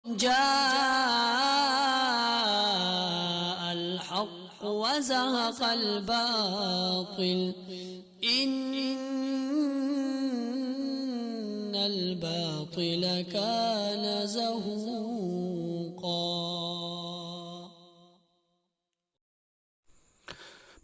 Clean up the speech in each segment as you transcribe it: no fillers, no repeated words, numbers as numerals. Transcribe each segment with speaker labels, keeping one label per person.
Speaker 1: جاء الحق وزهق الباطل إن الباطل كان زهوقا۔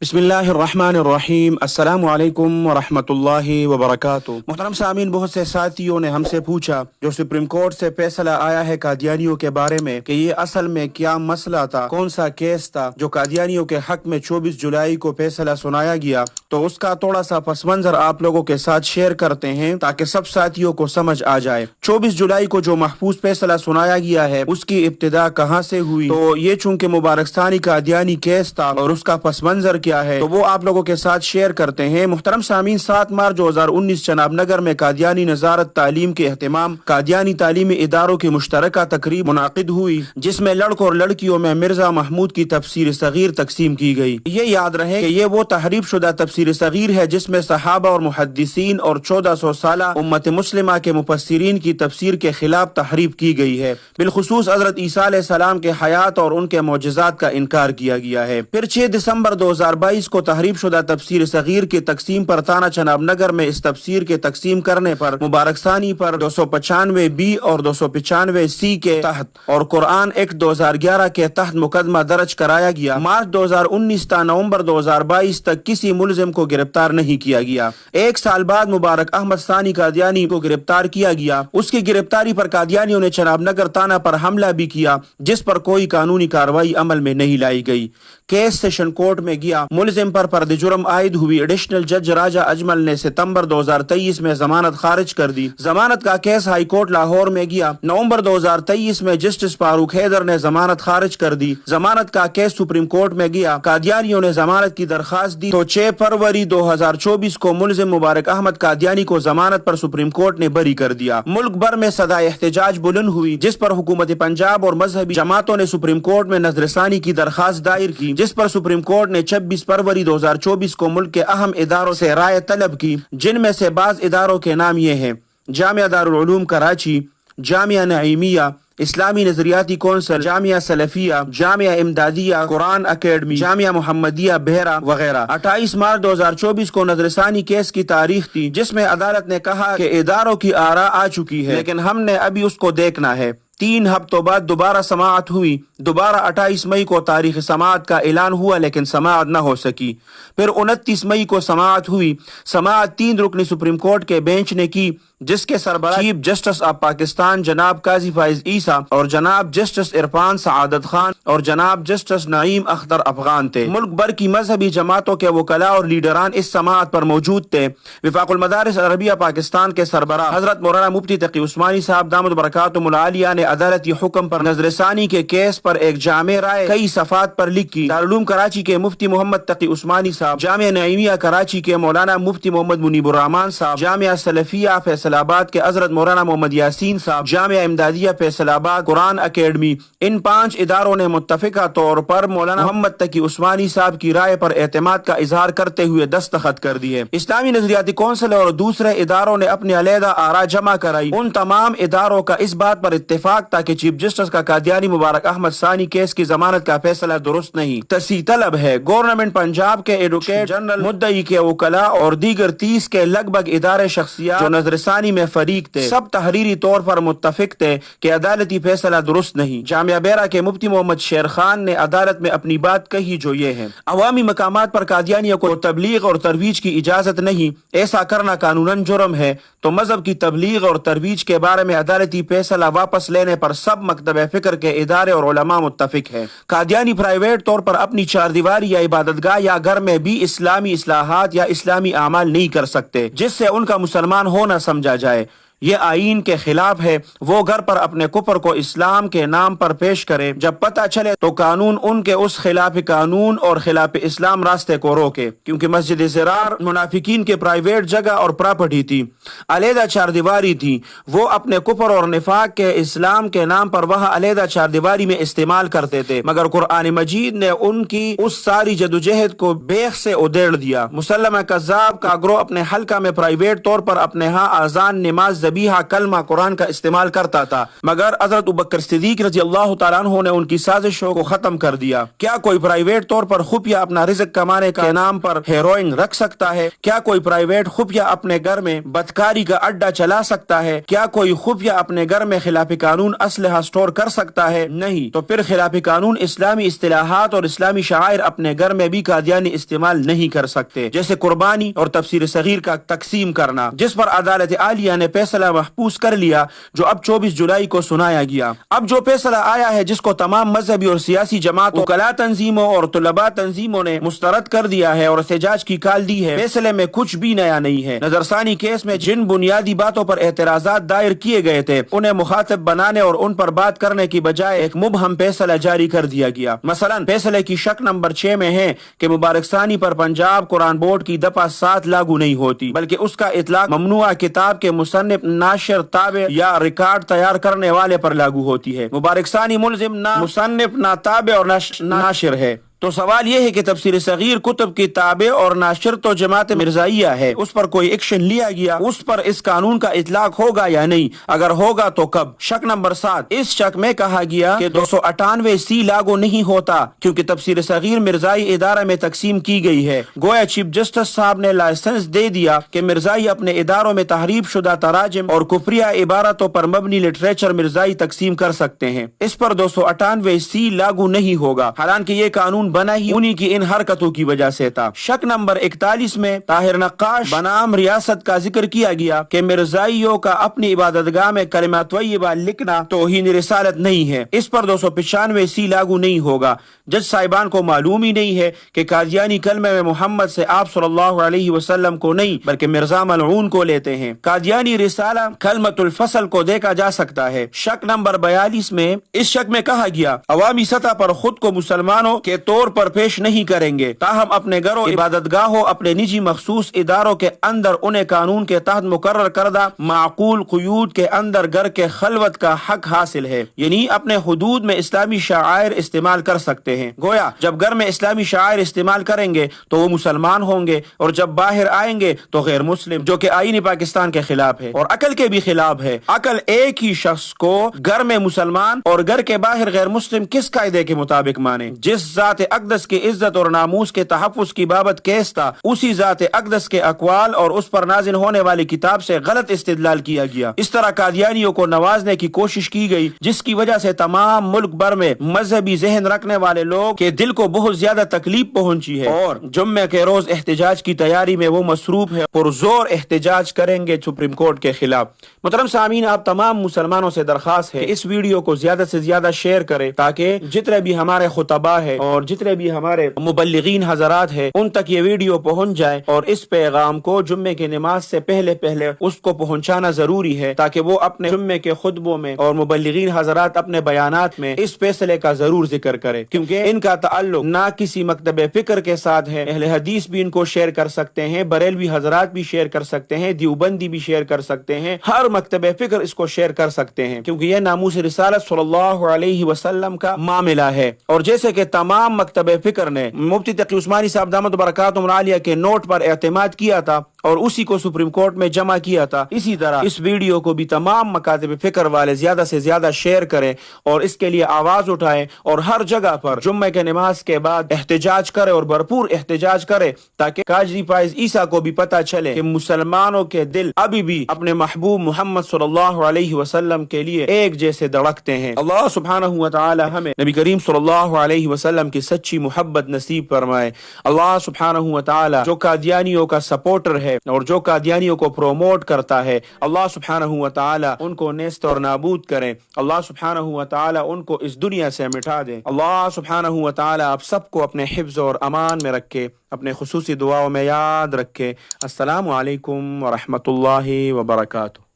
Speaker 2: بسم اللہ الرحمن الرحیم۔ السلام علیکم ورحمۃ اللہ وبرکاتہ۔ محترم سامعین، بہت سے ساتھیوں نے ہم سے پوچھا جو سپریم کورٹ سے فیصلہ آیا ہے قادیانیوں کے بارے میں کہ یہ اصل میں کیا مسئلہ تھا، کون سا کیس تھا جو قادیانیوں کے حق میں 24 جولائی کو فیصلہ سنایا گیا، تو اس کا تھوڑا سا پس منظر آپ لوگوں کے ساتھ شیئر کرتے ہیں تاکہ سب ساتھیوں کو سمجھ آ جائے۔ 24 جولائی کو جو محفوظ فیصلہ سنایا گیا ہے اس کی ابتدا کہاں سے ہوئی، تو یہ چونکہ مبارک ثانی قادیانی کیس تھا اور اس کا پس منظر کیا ہے تو وہ آپ لوگوں کے ساتھ شیئر کرتے ہیں۔ محترم سامعین، 7 مارچ 2019 جناب نگر میں قادیانی نظارت تعلیم کے اہتمام قادیانی تعلیمی اداروں کی مشترکہ تقریب منعقد ہوئی، جس میں لڑکوں اور لڑکیوں میں مرزا محمود کی تفسیر صغیر تقسیم کی گئی۔ یہ یاد رہے کہ یہ وہ تحریف شدہ تفسیر صغیر ہے جس میں صحابہ اور محدثین اور 1400 سالہ امت مسلمہ کے مفسرین کی تفسیر کے خلاف تحریف کی گئی ہے، بالخصوص حضرت عیسیٰ علیہ السلام کے حیات اور ان کے معجزات کا انکار کیا گیا ہے۔ پھر 6 دسمبر 2022 کو تحریف شدہ تفسیر صغیر کی تقسیم پر تھانہ چناب نگر میں اس تفسیر کے تقسیم کرنے پر مبارک ثانی پر 295 اور 295 کے تحت اور قرآن ایکٹ 2011 کے تحت مقدمہ درج کرایا گیا۔ مارچ 2019 تا نومبر 2022 تک کسی ملزم کو گرفتار نہیں کیا گیا۔ 1 سال بعد مبارک احمد ثانی قادیانی کو گرفتار کیا گیا۔ اس کی گرفتاری پر قادیانیوں نے چناب نگر تھانہ پر حملہ بھی کیا، جس پر کوئی قانونی کارروائی عمل میں نہیں لائی گئی۔ کیس سیشن کورٹ میں گیا، ملزم پر فرد جرم عائد ہوئی۔ ایڈیشنل جج راجہ اجمل نے ستمبر 2023 میں ضمانت خارج کر دی۔ ضمانت کا کیس ہائی کورٹ لاہور میں گیا۔ نومبر 2023 میں جسٹس فاروق حیدر نے ضمانت خارج کر دی۔ ضمانت کا کیس سپریم کورٹ میں گیا، قادیانیوں نے ضمانت کی درخواست دی تو 6 فروری 2024 کو ملزم مبارک احمد قادیانی کو ضمانت پر سپریم کورٹ نے بری کر دیا۔ ملک بھر میں صدائے احتجاج بلند ہوئی، جس پر حکومت پنجاب اور مذہبی جماعتوں نے سپریم کورٹ میں نظر ثانی کی درخواست دائر کی، جس پر سپریم کورٹ نے 26 فروری 2024 کو ملک کے اہم اداروں سے رائے طلب کی، جن میں سے بعض اداروں کے نام یہ ہیں: جامعہ دارالعلوم کراچی، جامعہ نعیمیہ، اسلامی نظریاتی کونسل، جامعہ سلفیہ، جامعہ امدادیہ، قرآن اکیڈمی، جامعہ محمدیہ بحیرہ وغیرہ۔ 28 مارچ 2024 کو نظر ثانی کیس کی تاریخ تھی، جس میں عدالت نے کہا کہ اداروں کی آراء آ چکی ہے، لیکن ہم نے ابھی اس کو دیکھنا ہے۔ 3 ہفتوں بعد دوبارہ سماعت ہوئی۔ دوبارہ 28 مئی کو تاریخ سماعت کا اعلان ہوا، لیکن سماعت نہ ہو سکی۔ پھر 29 مئی کو سماعت ہوئی۔ سماعت 3 رکنی سپریم کورٹ کے بینچ نے کی، جس کے سربراہ چیف جسٹس آف پاکستان جناب قاضی فائز عیسیٰ اور جناب جسٹس عرفان سعادت خان اور جناب جسٹس نعیم اختر افغان تھے۔ ملک بھر کی مذہبی جماعتوں کے وکلاء اور لیڈران اس سماعت پر موجود تھے۔ وفاق المدارس عربیہ پاکستان کے سربراہ حضرت مولانا مفتی تقی عثمانی صاحب دامت برکاتہم العالیہ نے عدالتی حکم پر نظر ثانی کے کیس پر ایک جامع رائے کئی صفحات پر لکھی۔ دارالعلوم کراچی کے مفتی محمد تقی عثمانی صاحب، جامعہ نعیمیہ کراچی کے مولانا مفتی محمد منیب الرحمان صاحب، جامعہ سلفیہ فیصل آباد کے حضرت مولانا محمد یاسین صاحب، جامعہ امدادیہ فیصل آباد، قرآن اکیڈمی، ان 5 اداروں نے متفقہ طور پر مولانا محمد تقی عثمانی صاحب کی رائے پر اعتماد کا اظہار کرتے ہوئے دستخط کر دیے۔ اسلامی نظریاتی کونسل اور دوسرے اداروں نے اپنی علیحدہ آراء جمع کرائی۔ ان تمام اداروں کا اس بات پر اتفاق تھا کہ چیف جسٹس کا قادیانی مبارک احمد ثانی کیس کی ضمانت کا فیصلہ درست نہیں، تصحیح طلب ہے۔ گورنمنٹ پنجاب کے ایڈوکیٹ جنرل، مدعی کے وکلاء اور دیگر 30 کے لگ بھگ ادارے شخصیات جو نظر ثانی میں فریق تھے، سب تحریری طور پر متفق تھے کہ عدالتی فیصلہ درست نہیں۔ جامعہ بیرا کے مفتی محمد شیر خان نے عدالت میں اپنی بات کہی، جو یہ ہے: عوامی مقامات پر قادیانیوں کو تبلیغ اور ترویج کی اجازت نہیں، ایسا کرنا قانوناً جرم ہے، تو مذہب کی تبلیغ اور ترویج کے بارے میں عدالتی فیصلہ واپس لینے پر سب مکتب فکر کے ادارے اور علماء متفق ہیں۔ قادیانی پرائیویٹ طور پر اپنی چاردیواری یا عبادت گاہ یا گھر میں بھی اسلامی اصلاحات یا اسلامی اعمال نہیں کر سکتے جس سے ان کا مسلمان ہونا سمجھا جائے۔ یہ آئین کے خلاف ہے۔ وہ گھر پر اپنے کفر کو اسلام کے نام پر پیش کرے، جب پتہ چلے تو قانون ان کے اس خلاف قانون اور خلاف اسلام راستے کو روکے، کیونکہ مسجد زرار منافقین کے پرائیویٹ جگہ اور پراپرٹی تھی، علیحدہ چاردیواری تھی۔ وہ اپنے کفر اور نفاق کے اسلام کے نام پر وہاں علیحدہ چاردیواری میں استعمال کرتے تھے، مگر قرآن مجید نے ان کی اس ساری جدوجہد کو بیخ سے ادھیڑ دیا۔ مسلمہ کذاب کا گروہ اپنے حلقہ میں پرائیویٹ طور پر اپنے ہاں اذان، نماز، ذبیحہ کلمہ قرآن کا استعمال کرتا تھا، مگر حضرت ابوبکر صدیق رضی اللہ تعالیٰ عنہ نے ان کی سازشوں کو ختم کر دیا۔ کیا کوئی پرائیویٹ طور پر خفیہ اپنا رزق کمانے کے نام پر ہیروئن رکھ سکتا ہے؟ کیا کوئی پرائیویٹ خفیہ اپنے گھر میں بدکاری کا اڈا چلا سکتا ہے؟ کیا کوئی خفیہ اپنے گھر میں خلاف قانون اسلحہ سٹور کر سکتا ہے؟ نہیں۔ تو پھر خلاف قانون اسلامی اصطلاحات اور اسلامی شعائر اپنے گھر میں بھی قادیانی استعمال نہیں کر سکتے، جیسے قربانی اور تفسیر صغیر کا تقسیم کرنا، جس پر عدالت عالیہ نے فیصلہ محفوظ کر لیا، جو اب 24 جولائی کو سنایا گیا۔ اب جو فیصلہ آیا ہے، جس کو تمام مذہبی اور سیاسی جماعتوں، وکلاء تنظیموں اور طلباء تنظیموں نے مسترد کر دیا ہے اور احتجاج کی کال دی ہے، فیصلے میں کچھ بھی نیا نہیں ہے۔ نظرثانی کیس میں جن بنیادی باتوں پر اعتراضات دائر کیے گئے تھے، انہیں مخاطب بنانے اور ان پر بات کرنے کی بجائے ایک مبہم فیصلہ جاری کر دیا گیا۔ مثلا فیصلے کی شق نمبر 6 میں ہے کہ مبارک ثانی پر پنجاب قرآن بورڈ کی دفعہ 7 لاگو نہیں ہوتی، بلکہ اس کا اطلاق ممنوعہ کتاب کے مصنف، ناشر، تابع یا ریکارڈ تیار کرنے والے پر لاگو ہوتی ہے۔ مبارک ثانی ملزم نہ مصنف، نہ تابع اور نہ ناشر ہے۔ تو سوال یہ ہے کہ تفسیر صغیر کتب کی تابع اور ناشر تو جماعت مرزائیہ ہے، اس پر کوئی ایکشن لیا گیا؟ اس پر اس قانون کا اطلاق ہوگا یا نہیں؟ اگر ہوگا تو کب؟ شک نمبر 7، اس شک میں کہا گیا کہ 298C لاگو نہیں ہوتا کیونکہ تفسیر صغیر مرزائی ادارہ میں تقسیم کی گئی ہے۔ گویا چیف جسٹس صاحب نے لائسنس دے دیا کہ مرزائی اپنے اداروں میں تحریف شدہ تراجم اور کفریہ عبارتوں پر مبنی لٹریچر مرزائی تقسیم کر سکتے ہیں۔ اس پر 298C لاگو نہیں ہوگا، حالانکہ یہ قانون بنا ہی انہی کی ان حرکتوں کی وجہ سے تھا۔ شک نمبر 41 میں طاہر نقاش بنام ریاست کا ذکر کیا گیا کہ مرزائیوں کا اپنی عبادت گاہ میں کلمہ طیبہ لکھنا توہین رسالت نہیں ہے، اس پر 295C لاگو نہیں ہوگا۔ جج صاحبان کو معلوم ہی نہیں ہے کہ قادیانی کلمہ میں محمد سے آپ صلی اللہ علیہ وسلم کو نہیں بلکہ مرزا ملعون کو لیتے ہیں۔ قادیانی رسالہ کلمۃ الفصل کو دیکھا جا سکتا ہے۔ شک نمبر 42 میں اس شک میں کہا گیا عوامی سطح پر خود کو مسلمانوں کے طور پر پیش نہیں کریں گے، تاہم اپنے گھروں، عبادت گاہوں، اپنے نجی مخصوص اداروں کے اندر انہیں قانون کے تحت مقرر کردہ معقول قیود کے اندر گھر کے خلوت کا حق حاصل ہے، یعنی اپنے حدود میں اسلامی شعائر استعمال کر سکتے ہیں۔ گویا جب گھر میں اسلامی شعائر استعمال کریں گے تو وہ مسلمان ہوں گے، اور جب باہر آئیں گے تو غیر مسلم، جو کہ آئین پاکستان کے خلاف ہے اور عقل کے بھی خلاف ہے۔ عقل ایک ہی شخص کو گھر میں مسلمان اور گھر کے باہر غیر مسلم کس قاعدے کے مطابق مانے؟ جس ذات اقدس کی عزت اور ناموس کے تحفظ کی بابت کیس تھا، اسی ذات اقدس کے اقوال اور اس پر نازل ہونے والی کتاب سے غلط استدلال کیا گیا۔ اس طرح قادیانیوں کو نوازنے کی کوشش کی گئی، جس کی وجہ سے تمام ملک بھر میں مذہبی ذہن رکھنے والے لوگ کے دل کو بہت زیادہ تکلیف پہنچی ہے، اور جمعے کے روز احتجاج کی تیاری میں وہ مصروف ہے، پرزور احتجاج کریں گے سپریم کورٹ کے خلاف۔ محترم سامعین، آپ تمام مسلمانوں سے درخواست ہے کہ اس ویڈیو کو زیادہ سے زیادہ شیئر کریں، تاکہ جتنے بھی ہمارے خطباء ہیں اور جتنے بھی ہمارے مبلغین حضرات ہیں ان تک یہ ویڈیو پہنچ جائے، اور اس پیغام کو جمعے کی نماز سے پہلے اس کو پہنچانا ضروری ہے، تاکہ وہ اپنے جمعے کے خطبوں میں اور مبلغین حضرات اپنے بیانات میں اس فیصلے کا ضرور ذکر کرے، کیونکہ ان کا تعلق نہ کسی مکتب فکر کے ساتھ ہے۔ اہل حدیث بھی ان کو شیئر کر سکتے ہیں، بریلوی حضرات بھی شیئر کر سکتے ہیں، دیوبندی بھی شیئر کر سکتے ہیں، ہر مکتب فکر اس کو شیئر کر سکتے ہیں، کیونکہ یہ ناموس رسالت صلی اللہ علیہ وسلم کا معاملہ ہے۔ اور جیسے کہ تمام مکتب فکر نے مفتی تقی عثمانی صاحب دامت برکاتہم العالیہ کے نوٹ پر اعتماد کیا تھا اور اسی کو سپریم کورٹ میں جمع کیا تھا، اسی طرح اس ویڈیو کو بھی تمام مکاتب فکر والے زیادہ سے زیادہ شیئر کریں اور اس کے لیے آواز اٹھائیں، اور ہر جگہ پر جمعہ کے نماز کے بعد احتجاج کرے اور بھرپور احتجاج کرے، تاکہ قاضی فائز عیسیٰ کو بھی پتہ چلے کہ مسلمانوں کے دل ابھی بھی اپنے محبوب محمد صلی اللہ علیہ وسلم کے لیے ایک جیسے دھڑکتے ہیں۔ اللہ سبحانہ و تعالی ہمیں نبی کریم صلی اللہ علیہ وسلم کی سچی محبت نصیب فرمائے۔ اللہ سبحانہ و تعالی جو قادیانیوں کا سپورٹر ہے اور جو قادیانیوں کو پروموٹ کرتا ہے، اللہ سبحانہ و تعالی ان کو نیست اور نابود کرے۔ اللہ سبحانہ و تعالی ان کو اس دنیا سے مٹا دے۔ اللہ سبحانہ و تعالی آپ سب کو اپنے حفظ اور امان میں رکھے، اپنے خصوصی دعاؤں میں یاد رکھے۔ السلام علیکم ورحمۃ اللہ وبرکاتہ۔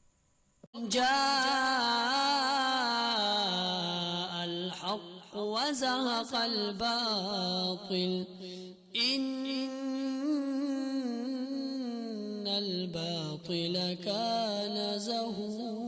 Speaker 1: وزهق الباطل إن الباطل كان زهوقا۔